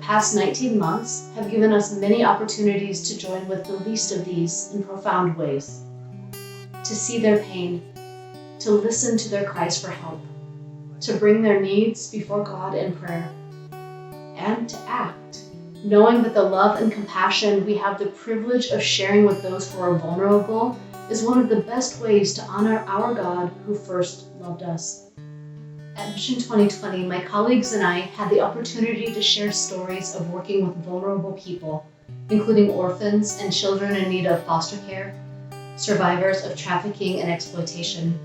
past 19 months have given us many opportunities to join with the least of these in profound ways. To see their pain, to listen to their cries for help, to bring their needs before God in prayer, and to act, knowing that the love and compassion we have the privilege of sharing with those who are vulnerable is one of the best ways to honor our God who first loved us. At Mission 2020, my colleagues and I had the opportunity to share stories of working with vulnerable people, including orphans and children in need of foster care, survivors of trafficking and exploitation,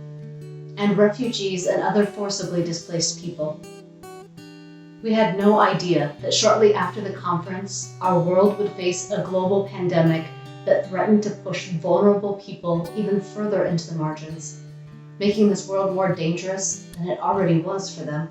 and refugees and other forcibly displaced people. We had no idea that shortly after the conference, our world would face a global pandemic that threatened to push vulnerable people even further into the margins, making this world more dangerous than it already was for them.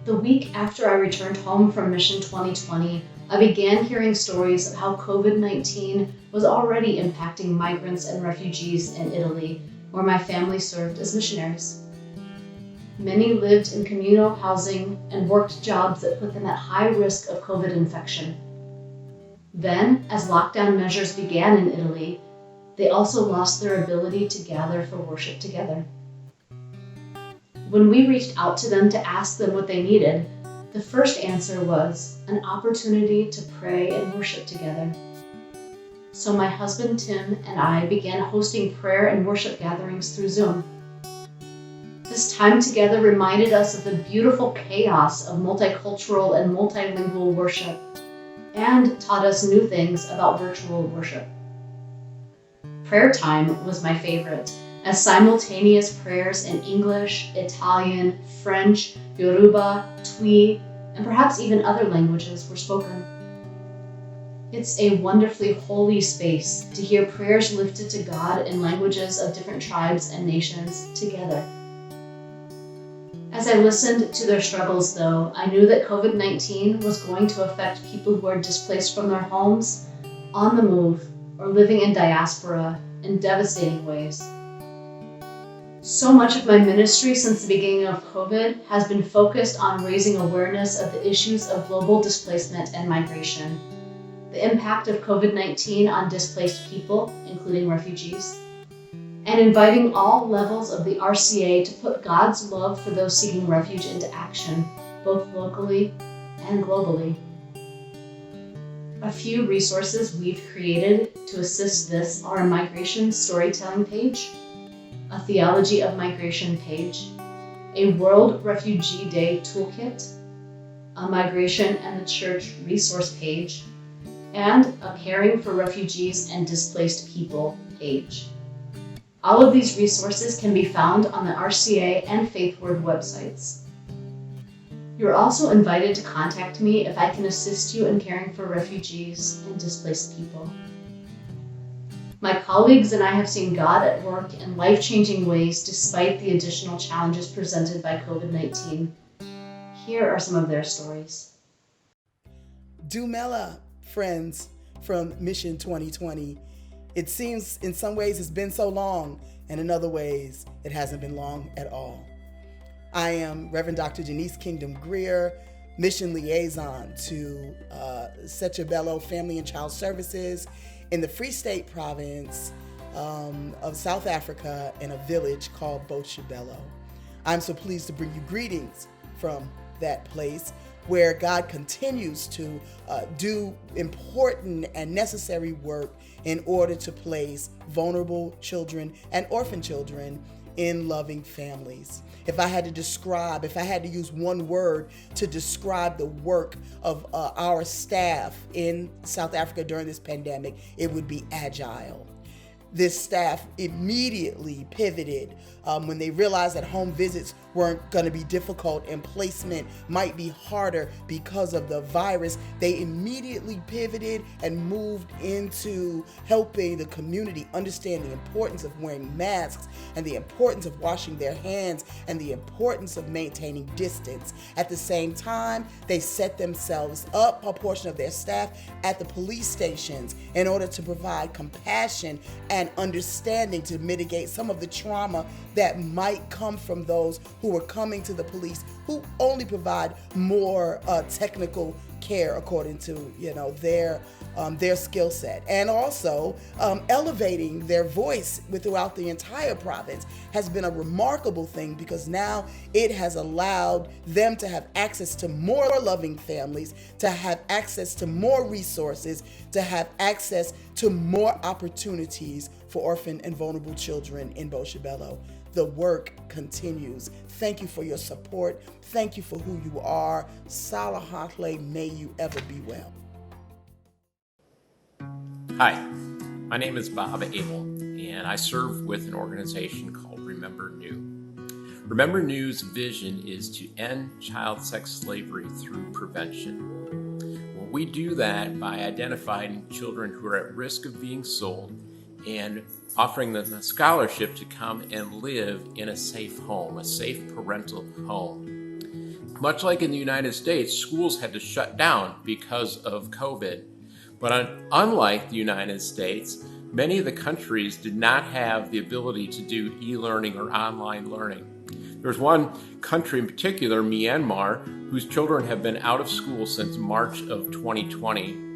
The week after I returned home from Mission 2020, I began hearing stories of how COVID-19 was already impacting migrants and refugees in Italy, where my family served as missionaries. Many lived in communal housing and worked jobs that put them at high risk of COVID infection. Then, as lockdown measures began in Italy, they also lost their ability to gather for worship together. When we reached out to them to ask them what they needed, the first answer was an opportunity to pray and worship together. So my husband Tim and I began hosting prayer and worship gatherings through Zoom. This time together reminded us of the beautiful chaos of multicultural and multilingual worship, and taught us new things about virtual worship. Prayer time was my favorite, as simultaneous prayers in English, Italian, French, Yoruba, Twi, and perhaps even other languages were spoken. It's a wonderfully holy space to hear prayers lifted to God in languages of different tribes and nations together. As I listened to their struggles, though, I knew that COVID-19 was going to affect people who are displaced from their homes, on the move, or living in diaspora in devastating ways. So much of my ministry since the beginning of COVID has been focused on raising awareness of the issues of global displacement and migration, the impact of COVID-19 on displaced people, including refugees, and inviting all levels of the RCA to put God's love for those seeking refuge into action, both locally and globally. A few resources we've created to assist this are a migration storytelling page, a theology of migration page, a World Refugee Day toolkit, a migration and the church resource page, and a caring for refugees and displaced people page. All of these resources can be found on the RCA and FaithWord websites. You're also invited to contact me if I can assist you in caring for refugees and displaced people. My colleagues and I have seen God at work in life-changing ways despite the additional challenges presented by COVID-19. Here are some of their stories. Dumela, friends from Mission 2020. It seems in some ways it's been so long, and in other ways it hasn't been long at all. I am Reverend Dr. Janice Kingdom Greer, Mission Liaison to Sechabello Family and Child Services in the Free State Province of South Africa in a village called Botshabelo. I'm so pleased to bring you greetings from that place where God continues to do important and necessary work in order to place vulnerable children and orphan children in loving families. If I had to use one word to describe the work of our staff in South Africa during this pandemic, it would be agile. This staff immediately pivoted when they realized that home visits weren't going to be difficult and placement might be harder because of the virus. They immediately pivoted and moved into helping the community understand the importance of wearing masks and the importance of washing their hands and the importance of maintaining distance. At the same time, they set themselves up, a portion of their staff, at the police stations in order to provide compassion and understanding to mitigate some of the trauma that might come from those who were coming to the police who only provide more technical care according to their skill set, and also elevating their voice throughout the entire province has been a remarkable thing, because now it has allowed them to have access to more loving families, to have access to more resources, to have access to more opportunities for orphan and vulnerable children in Boshebelo. The work continues. Thank you for your support. Thank you for who you are. Salahatle, may you ever be well. Hi, my name is Bob Abel, and I serve with an organization called Remember New. Remember New's vision is to end child sex slavery through prevention. Well, we do that by identifying children who are at risk of being sold and offering them a scholarship to come and live in a safe home, a safe parental home. Much like in the United States, schools had to shut down because of COVID. But unlike the United States, many of the countries did not have the ability to do e-learning or online learning. There's one country in particular, Myanmar, whose children have been out of school since March of 2020.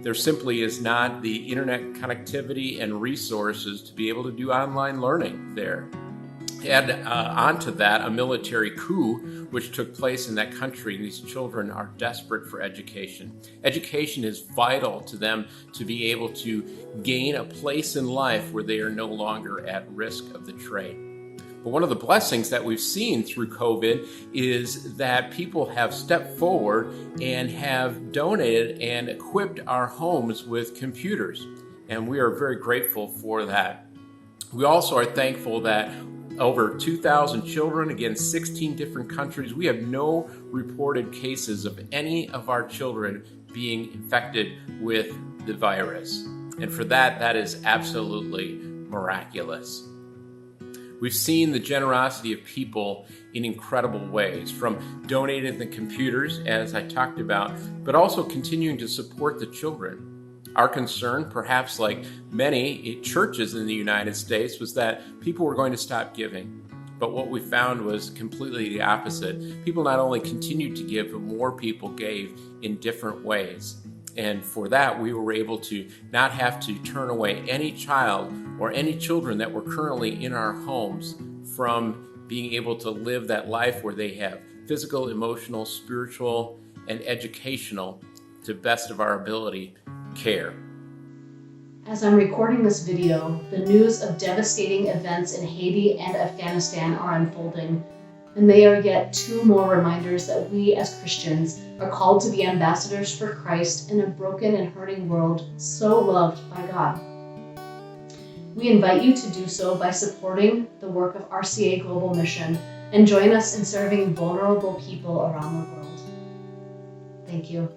There simply is not the internet connectivity and resources to be able to do online learning there. Add onto that a military coup which took place in that country. These children are desperate for education. Education is vital to them to be able to gain a place in life where they are no longer at risk of the trade. But one of the blessings that we've seen through COVID is that people have stepped forward and have donated and equipped our homes with computers. And we are very grateful for that. We also are thankful that over 2,000 children, again, 16 different countries, we have no reported cases of any of our children being infected with the virus. And for that, that is absolutely miraculous. We've seen the generosity of people in incredible ways, from donating the computers, as I talked about, but also continuing to support the children. Our concern, perhaps like many churches in the United States, was that people were going to stop giving. But what we found was completely the opposite. People not only continued to give, but more people gave in different ways. And for that, we were able to not have to turn away any child or any children that were currently in our homes from being able to live that life where they have physical, emotional, spiritual, and educational, to best of our ability, care. As I'm recording this video, the news of devastating events in Haiti and Afghanistan are unfolding, and they are yet two more reminders that we as Christians are called to be ambassadors for Christ in a broken and hurting world so loved by God. We invite you to do so by supporting the work of RCA Global Mission and join us in serving vulnerable people around the world. Thank you.